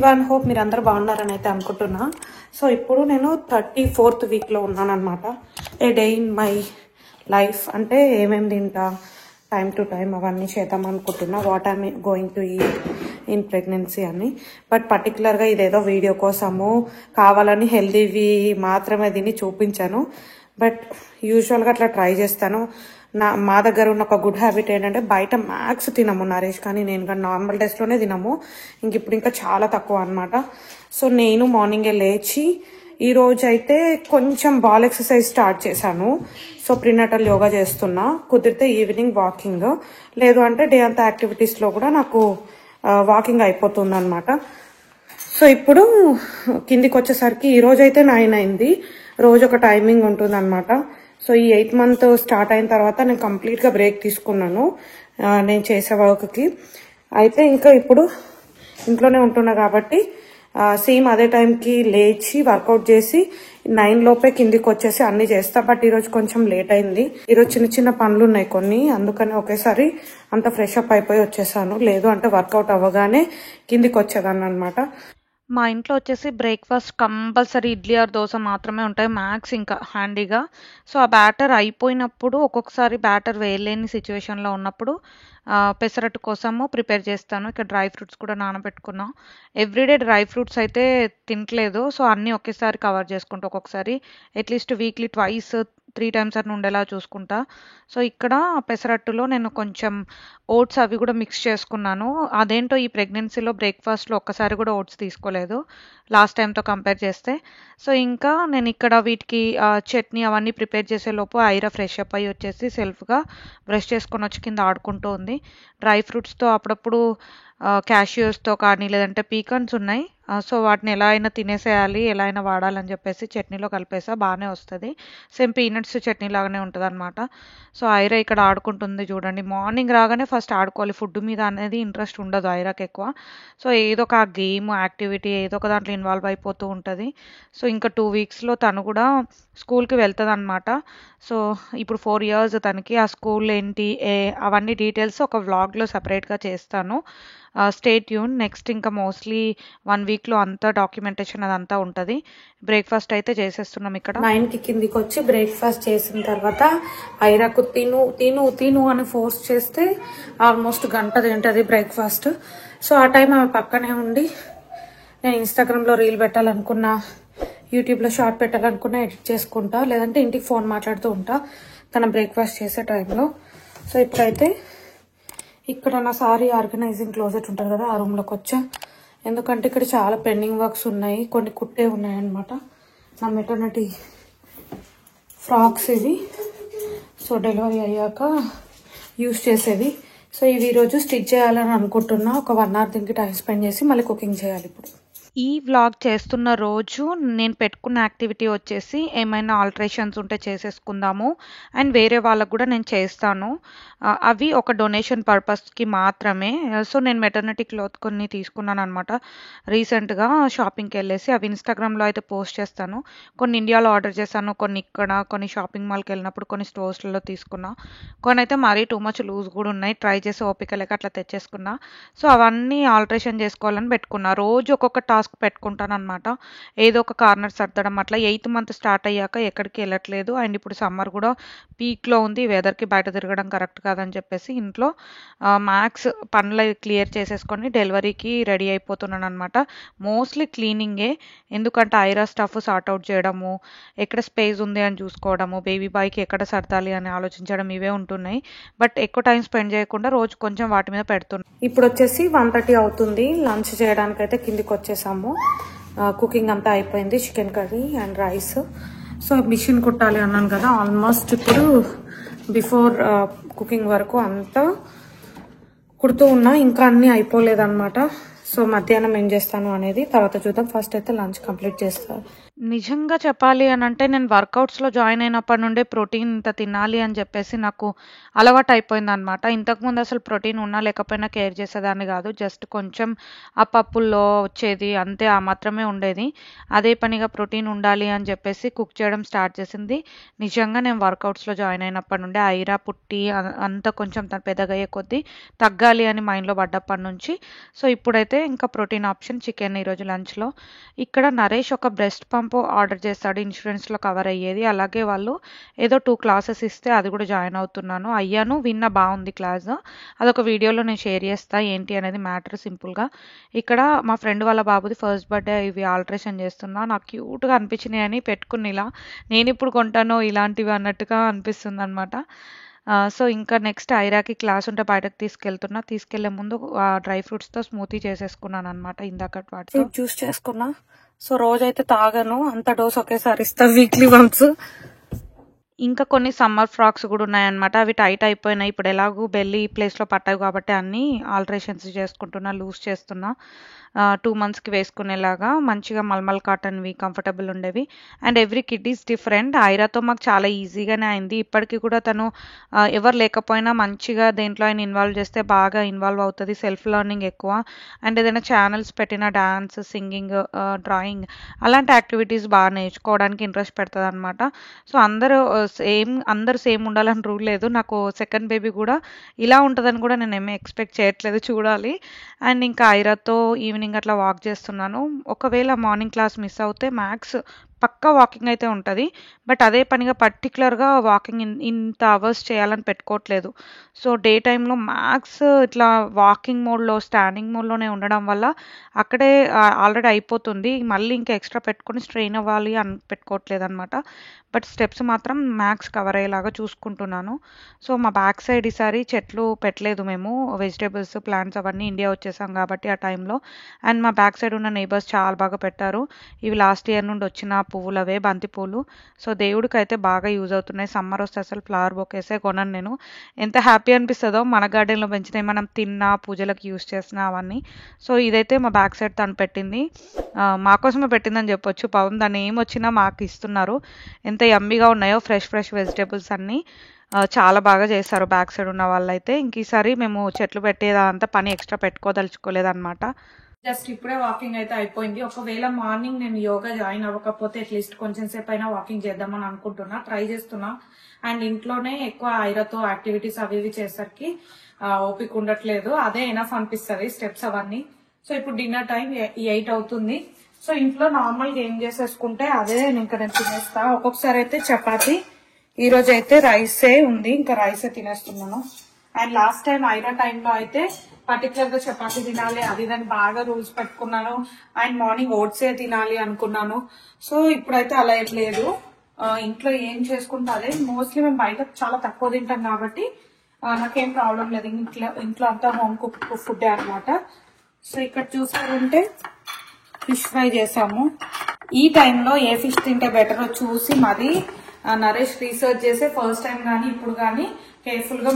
Everyone, hope మీరు అందరూ బాగున్నారని అయితే అనుకుంటున్నా. సో ఇప్పుడు నేను 34th వీక్లో ఉన్నాను అనమాట. ఏ డే ఇన్ మై లైఫ్ అంటే ఏమేమి తింటా, టైం టు టైం అవన్నీ చేద్దాం అనుకుంటున్నా. What I'm going to eat in pregnancy అని. బట్ పర్టికులర్గా ఇదేదో వీడియో కోసము కావాలని హెల్దీవి మాత్రమే తిని చూపించాను. బట్ యూజువల్గా అట్లా ట్రై చేస్తాను. మా దగ్గర ఉన్న ఒక గుడ్ హ్యాబిట్ ఏంటంటే బయట మ్యాక్స్ తినము నరేష్ కానీ నేను కానీ నార్మల్ డేస్లోనే తినము. ఇప్పుడు ఇంకా చాలా తక్కువ అనమాట. సో నేను మార్నింగే లేచి ఈరోజు అయితే కొంచెం బాల్ ఎక్సర్సైజ్ స్టార్ట్ చేశాను. సో ప్రీనాటల్ యోగా చేస్తున్నా. కుదిరితే ఈవినింగ్ వాకింగ్, లేదు అంటే డే అంతా యాక్టివిటీస్లో కూడా నాకు వాకింగ్ అయిపోతుంది అనమాట. సో ఇప్పుడు కిందికి వచ్చేసరికి ఈరోజు అయితే 9 అయింది. రోజు ఒక టైమింగ్ ఉంటుంది అనమాట. సో ఈ 8th మంత్ స్టార్ట్ అయిన తర్వాత నేను కంప్లీట్గా బ్రేక్ తీసుకున్నాను నేను చేసే వర్క్కి. అయితే ఇంకా ఇప్పుడు ఇంట్లోనే ఉంటున్నా కాబట్టి సేమ్ అదే టైంకి లేచి వర్కౌట్ చేసి 9 లోపే కిందికి వచ్చేసి అన్ని చేస్తా. బట్ ఈరోజు కొంచెం లేట్ అయింది. ఈరోజు చిన్న చిన్న పనులు ఉన్నాయి కొన్ని, అందుకని ఒకేసారి అంత ఫ్రెష్ అప్ అయిపోయి వచ్చేసాను. లేదు అంటే వర్కౌట్ అవ్వగానే కిందికి వచ్చేదాన్ని అనమాట. మా ఇంట్లో వచ్చేసి breakfast compulsory idli or dosa మాత్రమే ఉంటాయి మ్యాక్స్, ఇంకా హ్యాండీగా. సో ఆ బ్యాటర్ అయిపోయినప్పుడు ఒక్కొక్కసారి బ్యాటర్ వేయలేని సిచ్యువేషన్లో ఉన్నప్పుడు పెసరట్టు కోసము ప్రిపేర్ చేస్తాను. ఇక్కడ డ్రై ఫ్రూట్స్ కూడా నానబెట్టుకున్నా. ఎవ్రీడే డ్రై ఫ్రూట్స్ అయితే తినట్లేదు, సో అన్నీ ఒకేసారి కవర్ చేసుకుంటా. ఒక్కొక్కసారి అట్లీస్ట్ వీక్లీ ట్వైస్ 3 టైమ్స్ అట్లా ఉండేలా చూసుకుంటా. సో ఇక్కడ పెసరట్టులో నేను కొంచెం ఓట్స్ అవి కూడా మిక్స్ చేసుకున్నాను. అదేంటో ఈ ప్రెగ్నెన్సీలో బ్రేక్ఫాస్ట్లో ఒక్కసారి కూడా ఓట్స్ తీసుకోలేదు లాస్ట్ టైంతో కంపేర్ చేస్తే. సో ఇంకా నేను ఇక్కడ వీటికి చట్నీ అవన్నీ ప్రిపేర్ చేసే లోపు ఐరా ఫ్రెష్ అప్ అయ్యి వచ్చేసి సెల్ఫ్గా బ్రష్ చేసుకొని వచ్చి కింద ఆడుకుంటూ ఉంది. డ్రై ఫ్రూట్స్తో అప్పుడప్పుడు క్యాషియోస్తో కానీ లేదంటే పీకన్స్ ఉన్నాయి. సో వాటిని ఎలా అయినా తినేసేయాలి, ఎలా అయినా వాడాలని చెప్పేసి చట్నీలో కలిపేసా, బాగానే వస్తుంది. సేమ్ పీనట్స్ చట్నీ లాగానే ఉంటుంది అనమాట. సో ఐరా ఇక్కడ ఆడుకుంటుంది చూడండి. మార్నింగ్ రాగానే ఫస్ట్ ఆడుకోవాలి, ఫుడ్ మీద అనేది ఇంట్రెస్ట్ ఉండదు ఐరాకి ఎక్కువ. సో ఏదో ఒక గేమ్ యాక్టివిటీ ఏదో ఒక దాంట్లో ఇన్వాల్వ్ అయిపోతూ ఉంటుంది. సో ఇంకా 2 వీక్స్లో తను కూడా స్కూల్కి వెళ్తుంది అనమాట. సో ఇప్పుడు 4 years తనకి. ఆ స్కూల్ ఏంటి అవన్నీ డీటెయిల్స్ ఒక వ్లాగ్లో సపరేట్గా చేస్తాను. Stay tune. నెక్స్ట్ ఇంకా మోస్ట్లీ 1 వీక్లో అంతా డాక్యుమెంటేషన్ అదంతా ఉంటుంది. బ్రేక్ఫాస్ట్ అయితే చేసేస్తున్నాం. ఇక్కడ 9కి కిందికి వచ్చి బ్రేక్ఫాస్ట్ చేసిన తర్వాత ఐరాకు తిను తిను తిను అని ఫోర్స్ చేస్తే ఆల్మోస్ట్ గంట తింటుంది బ్రేక్ఫాస్ట్. సో ఆ టైం ఆమె పక్కనే ఉండి నేను ఇన్స్టాగ్రామ్లో రీల్ పెట్టాలనుకున్నా, యూట్యూబ్లో షార్ట్ పెట్టాలనుకున్నా ఎడిట్ చేసుకుంటా, లేదంటే ఇంటికి ఫోన్ మాట్లాడుతూ ఉంటా తన బ్రేక్ఫాస్ట్ చేసే టైంలో. సో ఇప్పుడైతే ఇక్కడ నా సారీ ఆర్గనైజింగ్ క్లోజెట్ ఉంటుంది కదా, ఆ రూమ్లోకి వచ్చా. ఎందుకంటే ఇక్కడ చాలా పెండింగ్ వర్క్స్ ఉన్నాయి, కొన్ని కుట్టే ఉన్నాయన్నమాట. నా మెటర్నిటీ ఫ్రాక్స్ ఇవి. సో డెలివరీ అయ్యాక యూస్ చేసేవి. సో ఇవి ఈరోజు స్టిచ్ చేయాలని అనుకుంటున్నా. ఒక 1 hour దీనికి టైం స్పెండ్ చేసి మళ్ళీ కుకింగ్ చేయాలి ఇప్పుడు. ఈ వ్లాగ్ చేస్తున్న రోజు నేను పెట్టుకున్న యాక్టివిటీ వచ్చేసి ఏమైనా ఆల్టరేషన్స్ ఉంటే చేసేసుకుందాము, అండ్ వేరే వాళ్ళకు కూడా నేను చేస్తాను. అవి ఒక డొనేషన్ పర్పస్కి మాత్రమే. సో నేను మెటర్నిటీ క్లాత్ కొన్ని తీసుకున్నాను అనమాట రీసెంట్గా షాపింగ్కి వెళ్ళేసి. అవి ఇన్స్టాగ్రామ్లో అయితే పోస్ట్ చేస్తాను. కొన్ని ఇండియాలో ఆర్డర్ చేశాను, కొన్ని ఇక్కడ, కొన్ని షాపింగ్ మాల్కి వెళ్ళినప్పుడు కొన్ని స్టోర్స్లలో తీసుకున్నా. కొన్ని అయితే మరీ టూ మచ్ లూజ్ కూడా ఉన్నాయి, ట్రై చేసి ఓపిక లేక అట్లా తెచ్చేసుకున్నా. సో అవన్నీ ఆల్టరేషన్ చేసుకోవాలని పెట్టుకున్నా. రోజు ఒక్కొక్క టాస్క్ పెట్టుకుంటాను అనమాట. ఏదో ఒక కార్నర్ సర్దడం అట్లా. 8th మంత్ స్టార్ట్ అయ్యాక ఎక్కడికి వెళ్ళట్లేదు. అండ్ ఇప్పుడు సమ్మర్ కూడా పీక్లో ఉంది, వెదర్కి బయట తిరగడం కరెక్ట్ కాదని చెప్పేసి ఇంట్లో మ్యాక్స్ పనులు క్లియర్ చేసేసుకొని డెలివరీకి రెడీ అయిపోతున్నాను అనమాట. మోస్ట్లీ క్లీనింగే, ఎందుకంటే ఐరా స్టఫ్ సార్ట్అవుట్ చేయడము, ఎక్కడ స్పేస్ ఉంది అని చూసుకోవడము, బేబీ బాయ్కి ఎక్కడ సర్దాలి అని ఆలోచించడం, ఇవే ఉంటున్నాయి. బట్ ఎక్కువ టైం స్పెండ్ చేయకుండా రోజు కొంచెం వాటి మీద పెడుతున్నాను. ఇప్పుడు వచ్చేసి 1:30 అవుతుంది. లంచ్ చేయడానికి అయితే కిందికి వచ్చేసాము. కుకింగ్ అంతా అయిపోయింది, chicken curry and rice. So machine కుట్టాలి అన్నాను కదా, ఆల్మోస్ట్ ఇప్పుడు బిఫోర్ కుకింగ్ వరకు అంతా కుడుతూ ఉన్నా, ఇంకా అన్నీ అయిపోలేదన్నమాట. సో మధ్యాహ్నం ఏం చేస్తాను అనేది తర్వాత చూద్దాం. ఫస్ట్ అయితే లంచ్ కంప్లీట్ చేస్తాను. నిజంగా చెప్పాలి అనంటే నేను వర్కౌట్స్‌లో జాయిన్ అయినప్పటి నుండే ప్రోటీన్ ఇంత తినాలి అని చెప్పేసి నాకు అలవాటయిపోయిందనమాట. ఇంతకుముందు అసలు ప్రోటీన్ ఉన్నా లేకపోయినా కేర్ చేసేదాన్ని గాదు. జస్ట్ కొంచెం ఆ పప్పుల్లో వచ్చేది అంతే, ఆ మాత్రమే ఉండేది. అదే పనిగా ప్రోటీన్ ఉండాలి అని చెప్పేసి కుక్ చేయడం స్టార్ట్ చేసింది. నిజంగా నేను వర్కౌట్స్‌లో జాయిన్ అయినప్పటి నుండే ఐరా పుట్టి అంతా కొంచెం పెద్దగయ్యే కొద్దీ తగ్గాలి అని మైండ్‌లో పడ్డప్పటి నుంచి సో, ఇప్పుడైతే ఇంకా ప్రోటీన్ ఆప్షన్ చికెన్ ఈరోజు లంచ్‌లో. ఇక్కడ నరేష్ ఒక బ్రెస్ట్ పంప్ ఆర్డర్ చేశాడు. ఇన్సూరెన్స్‌లో కవర్ అయ్యేది. అలాగే వాళ్ళు ఏదో 2 క్లాసెస్ ఇస్తే అది కూడా జాయిన్ అవుతున్నాను. అయ్యాను, విన్నా బావుంది క్లాస్. అదొక వీడియోలో నేను షేర్ చేస్తా ఏంటి అనేది మ్యాటర్ సింపుల్‌గా. ఇక్కడ మా ఫ్రెండ్ వాళ్ళ బాబుది ఫస్ట్ బర్త్‌డే ఇవి ఆల్ట్రేషన్ చేస్తున్నా. నాకు క్యూట్‌గా అనిపించినాయని పెట్టుకున్న ఇలా. నేనిప్పుడు కొంటానో ఇలాంటివి అన్నట్టుగా అనిపిస్తుందనమాట. సో, ఇంకా నెక్స్ట్ ఐరాకి క్లాస్ ఉంటే బయటకు తీసుకెళ్తున్నా. తీసుకెళ్లే ముందు డ్రై ఫ్రూట్స్‌తో స్మూతీ చేసేసుకున్నాననమాట ఇందాకటి వాటితో. ఫ్రూట్ జ్యూస్ చేసుకున్నా. సో రోజైతే తాగను, అంత డోస్ ఒకేసారి ఇస్తా వీక్లీ వన్స్. ఇంకా కొన్ని సమ్మర్ ఫ్రాక్స్ కూడా ఉన్నాయన్నమాట. అవి టైట్ అయిపోయినాయి. ఇప్పుడు ఎలాగూ బెల్లీ ప్లేస్‌లో పట్టాయి కాబట్టి అన్నీ ఆల్టరేషన్స్ చేసుకుంటున్నా, లూజ్ చేస్తున్నా. 2 మంత్స్‌కి వేసుకునేలాగా మంచిగా మల్మల్ కాటన్‌వి కంఫర్టబుల్ ఉండేవి. And every kid is different. ఐరాతో మాకు చాలా ఈజీగానే అయింది. ఇప్పటికి కూడా తను ఎవరు లేకపోయినా మంచిగా దేంట్లో అయినా ఇన్వాల్వ్ చేస్తే బాగా ఇన్వాల్వ్ అవుతది. సెల్ఫ్ లెర్నింగ్ ఎక్కువ. అండ్ ఏదైనా ఛానల్స్ పెట్టిన డాన్స్, సింగింగ్, డ్రాయింగ్ అలాంటి యాక్టివిటీస్ బాగా నేర్చుకోవడానికి ఇంట్రెస్ట్ పెడతదనమాట. సో, అందరూ సేమ్ ఉండాలని రూల్ లేదు. నాకు సెకండ్ బేబీ కూడా ఇలా ఉంటదని కూడా నేనేమి ఎక్స్‌పెక్ట్ చేయట్లేదు. చూడాలి. అండ్ ఇంకా ఐరాతో ఈవినింగ్ అట్లా వాక్ చేస్తున్నాను. ఒకవేళ మార్నింగ్ క్లాస్ మిస్ అవుతే మ్యాక్స్ పక్కా వాకింగ్ అయితే ఉంటది. బట్ అదే పనిగా పర్టిక్యులర్‌గా వాకింగ్ ఇంత అవర్స్ చేయాలని పెట్టుకోవట్లేదు. సో, డే టైమ్‌లో మ్యాక్స్ ఇట్లా వాకింగ్ మోడ్‌లో, స్టాండింగ్ మోడ్‌లోనే ఉండడం వల్ల అక్కడే ఆల్రెడీ అయిపోతుంది. మళ్ళీ ఇంకా ఎక్స్‌ట్రా పెట్టుకొని స్ట్రెయిన్ అవ్వాలి అని పెట్టుకోవట్లేదనమాట. బట్ స్టెప్స్ మాత్రం మ్యాక్స్ కవర్ అయ్యేలాగా చూసుకుంటున్నాను. సో, మా బ్యాక్ సైడ్ ఈసారి చెట్లు పెట్టలేదు మేము. వెజిటబుల్స్, ప్లాంట్స్ అవన్నీ ఇండియా వచ్చేసాం కాబట్టి ఆ టైంలో. అండ్ మా బ్యాక్ సైడ్ ఉన్న నైబర్స్ చాలా బాగా పెట్టారు. ఇవి లాస్ట్ ఇయర్ నుండి వచ్చిన పువ్వులవే, బంతి పూలు. సో, దేవుడికైతే బాగా యూజ్ అవుతున్నాయి. సమ్మర్ వస్తే అసలు ఫ్లవర్ బొకేసే కొనను నేను. ఎంత హ్యాపీ అనిపిస్తదో మన గార్డెన్‌లో పెంచినవి మనం తిన్నా, పూజలకు యూజ్ చేసినా అవన్నీ. సో, ఇదైతే మా బ్యాక్ సైడ్ తను పెట్టింది. మా కోసమే పెట్టిందని చెప్పొచ్చు. పాపం దాన్ని ఏమొచ్చినా మాకు ఇస్తున్నారు. ఎంత యమ్మీగా ఉన్నాయో ఫ్రెష్ వెజిటబుల్స్ అన్నీ. చాలా బాగా చేశారు బ్యాక్ సైడ్ ఉన్న వాళ్ళైతే. ఇంక ఈసారి మేము చెట్లు పెట్టేదంతా పని ఎక్స్ట్రా పెట్టుకోదలుచుకోలేదనమాట. జస్ట్ ఇప్పుడే వాకింగ్ అయితే అయిపోయింది. ఒకవేళ మార్నింగ్ నేను యోగా జాయిన్ అవ్వకపోతే అట్లీస్ట్ కొంచెం సేపు అయినా వాకింగ్ చేద్దామని అనుకుంటున్నా, ట్రై చేస్తున్నా. అండ్ ఇంట్లోనే ఎక్కువ ఐరాతో యాక్టివిటీస్ అవి ఇవి చేసరికి ఓపిక ఉండట్లేదు. అదే ఎనఫ్ అనిపిస్తుంది స్టెప్స్ అవన్నీ. సో ఇప్పుడు డిన్నర్ టైం 8 అవుతుంది. సో ఇంట్లో నార్మల్ గా ఏం చేసేసుకుంటే అదే ఇంకా నేను తినేస్తా. ఒక్కొక్కసారి అయితే చపాతి, ఈ రోజు అయితే రైసే ఉంది, ఇంకా రైసే తినేస్తున్నాను. అండ్ లాస్ట్ టైం ఐరా టైంలో అయితే పర్టికులర్ గా చపాతి తినాలి అది దాన్ని బాగా రూల్స్ పెట్టుకున్నాను. అండ్ మార్నింగ్ ఓట్సే తినాలి అనుకున్నాను. సో ఇప్పుడైతే అలా ఏం లేదు. ఇంట్లో ఏం చేసుకుంటే అదే. మోస్ట్లీ మేము బయట చాలా తక్కువ తింటాం కాబట్టి నాకేం ప్రాబ్లం లేదు. ఇంట్లో అంతా హోమ్ కుక్ ఫుడ్ అనమాట. సో ఇక్కడ చూసారంటే ఫిష్ ఫ్రై చేసాము. ఈ టైంలో ఏ ఫిష్ తింటే బెటర్ చూసి మరి నరేష్ రీసెర్చ్ చేసే ఫస్ట్ టైం కానీ ఇప్పుడు కానీ కేర్ఫుల్ గా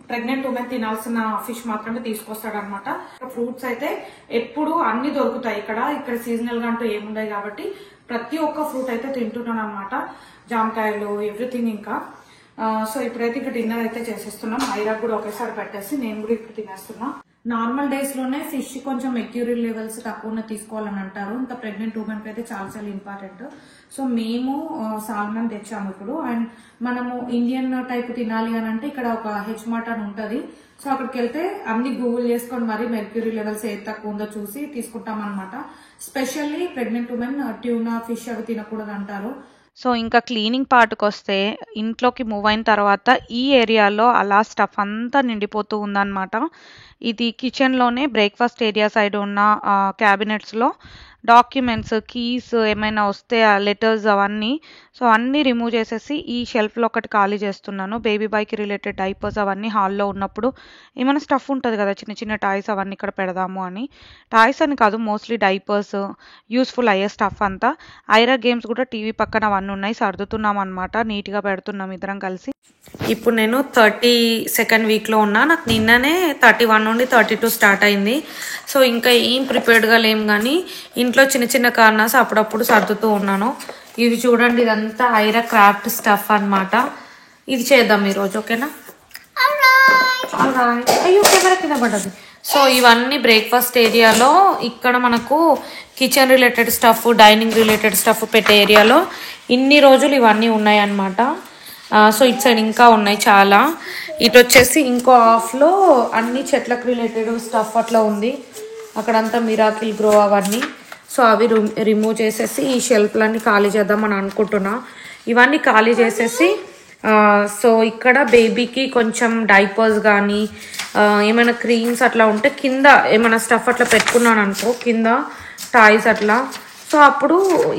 ప్రెగ్నెంట్ ఉమెన్ తినాల్సిన ఫిష్ మాత్రమే తీసుకొస్తాడు అనమాట. ఫ్రూట్స్ అయితే ఎప్పుడు అన్ని దొరుకుతాయి ఇక్కడ సీజనల్ గా అంటూ ఏముండయి కాబట్టి ప్రతి ఒక్క ఫ్రూట్ అయితే తింటున్నాను అనమాట. జామకాయలు, ఎవ్రీథింగ్ ఇంకా. సో ఇప్పుడైతే ఇక్కడ డిన్నర్ అయితే చేసేస్తున్నాం. ఐరా కూడా ఒకేసారి పెట్టేసి నేను కూడా ఇప్పుడు తినేస్తున్నా. నార్మల్ డేస్ లోనే ఫిష్ కొంచెం మెర్క్యూరీ లెవెల్స్ తక్కువ తీసుకోవాలని అంటారు. ఇంకా ప్రెగ్నెంట్ ఉమెన్ కి అయితే చాలా ఇంపార్టెంట్. సో మేము సాల్మన్ తెచ్చాము ఇప్పుడు. అండ్ మనము ఇండియన్ టైప్ తినాలి అని అంటే ఇక్కడ ఒక హెచ్ మార్ట్ అని ఉంటది. సో అక్కడికి వెళ్తే అన్ని గూగుల్ చేసుకొని మరి మెర్క్యూరీ లెవెల్స్ ఏది తక్కువ ఉందో చూసి తీసుకుంటాం అనమాట. Specially pregnant women tuna, fish అవి తినకూడదు అంటారు. సో ఇంకా క్లీనింగ్ పార్ట్కి వస్తే ఇంట్లోకి మూవ్ అయిన తర్వాత ఈ ఏరియాలో అలా స్టఫ్ అంతా నిండిపోతూ ఉందన్నమాట. ఇది కిచెన్లోనే బ్రేక్ఫాస్ట్ ఏరియా సైడ్ ఉన్న క్యాబినెట్స్లో డాక్యుమెంట్స్, కీస్ ఏమైనా వస్తే ఆ లెటర్స్ అవన్నీ. సో అన్నీ రిమూవ్ చేసేసి ఈ షెల్ఫ్లో ఒకటి ఖాళీ చేస్తున్నాను. బేబీ బాయ్కి రిలేటెడ్ డైపర్స్ అవన్నీ హాల్లో ఉన్నప్పుడు ఏమైనా స్టఫ్ ఉంటుంది కదా, చిన్న చిన్న టాయ్స్ అవన్నీ ఇక్కడ పెడదాము అని. టాయ్స్ అని కాదు, మోస్ట్లీ డైపర్స్, యూస్ఫుల్ అయ్యే స్టఫ్ అంతా. ఐరా గేమ్స్ కూడా టీవీ పక్కన అవన్నీ ఉన్నాయి, సర్దుతున్నాం అనమాట. నీట్గా పెడుతున్నాం ఇద్దరం కలిసి. ఇప్పుడు నేను 32nd వీక్లో ఉన్నా. నాకు నిన్ననే 31 నుండి 32 స్టార్ట్ అయింది. సో ఇంకా ఏం ప్రిపేర్డ్గా లేం కానీ ఇంట్లో ఇంట్లో చిన్న చిన్న కార్నర్స్ అప్పుడప్పుడు సర్దుతూ ఉన్నాను. ఇవి చూడండి, ఇదంతా ఐరా క్రాఫ్ట్ స్టఫ్ అన్నమాట. ఇది చేద్దాం ఈరోజు, ఓకేనా? అయ్యో కెమెరా కింద పడ్డది. సో ఇవన్నీ బ్రేక్ఫాస్ట్ ఏరియాలో. ఇక్కడ మనకు kitchen related stuff, dining related stuff పెట్టే ఏరియాలో ఇన్ని రోజులు ఇవన్నీ ఉన్నాయి అన్నమాట. సో ఇటు సైడ్ ఇంకా ఉన్నాయి చాలా. ఇటు వచ్చేసి ఇంకో హాఫ్లో అన్ని చెట్లకు రిలేటెడ్ స్టఫ్ అట్లా ఉంది. అక్కడంతా మిరాకిల్ గ్రో అవన్నీ. సో అవి రిమూవ్ చేసేసి ఈ షెల్ఫ్లన్నీ ఖాళీ చేద్దామని అనుకుంటున్నా. ఇవన్నీ ఖాళీ చేసేసి సో ఇక్కడ బేబీకి కొంచెం డైపర్స్ కానీ ఏమైనా క్రీమ్స్ అట్లా ఉంటే కింద ఏమైనా స్టఫ్ అట్లా పెట్టుకున్నాను అనుకో, కింద టాయ్స్ అట్లా. సో అప్పుడు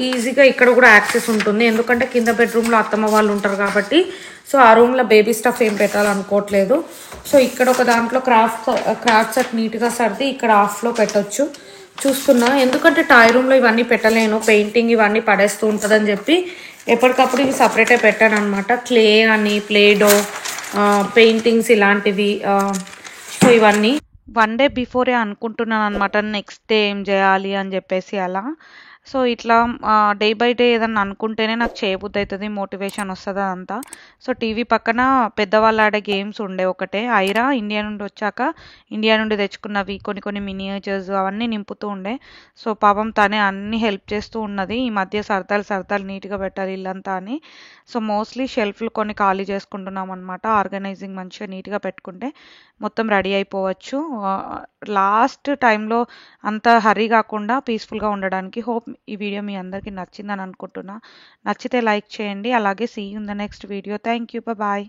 ఈజీగా ఇక్కడ కూడా యాక్సెస్ ఉంటుంది, ఎందుకంటే కింద బెడ్రూమ్లో అత్తమ్మ వాళ్ళు ఉంటారు కాబట్టి. సో ఆ రూమ్లో బేబీ స్టఫ్ ఏం పెట్టాలనుకోవట్లేదు. సో ఇక్కడ ఒక దాంట్లో క్రాఫ్ట్ సెట్ నీట్గా సర్ది ఇక్కడ హాఫ్లో పెట్టొచ్చు చూస్తున్నా. ఎందుకంటే టాయ్ రూమ్లో ఇవన్నీ పెట్టలేను, పెయింటింగ్ ఇవన్నీ పడేస్తూ ఉంటుందని చెప్పి ఎప్పటికప్పుడు ఇవి సపరేటే పెట్టాను అనమాట. క్లే అని, ప్లేడో, పెయింటింగ్స్ ఇలాంటివి. సో ఇవన్నీ 1 డే బిఫోరే అనుకుంటున్నాను అనమాట, నెక్స్ట్ డే ఏం చేయాలి అని చెప్పేసి అలా. సో ఇట్లా డే బై డే ఏదన్నా అనుకుంటేనే నాకు చేయబుద్ధి అవుతుంది, మోటివేషన్ వస్తుంది అదంతా. సో టీవీ పక్కన పెద్దవాళ్ళు ఆడే గేమ్స్ ఉండే ఒకటే ఐరా. ఇండియా నుండి వచ్చాక ఇండియా నుండి తెచ్చుకున్నవి కొన్ని మినియేచర్స్ అవన్నీ నింపుతూ ఉండే. సో పాపం తనే అన్ని హెల్ప్ చేస్తూ ఉన్నది. ఈ మధ్య సరదాలు నీట్గా పెట్టాలి ఇల్లంతా అని. సో మోస్ట్లీ షెల్ఫ్లు కొన్ని ఖాళీ చేసుకుంటున్నాం అనమాట. ఆర్గనైజింగ్ మంచిగా నీట్గా పెట్టుకుంటే మొత్తం రెడీ అయిపోవచ్చు. లాస్ట్ టైంలో అంత హరీ కాకుండా పీస్ఫుల్గా ఉండడానికి. హోప్ ఈ వీడియో మీ అందరికీ నచ్చిందని అనుకుంటున్నా. నచ్చితే లైక్ చేయండి. అలాగే see you in the next video. Thank you, bye.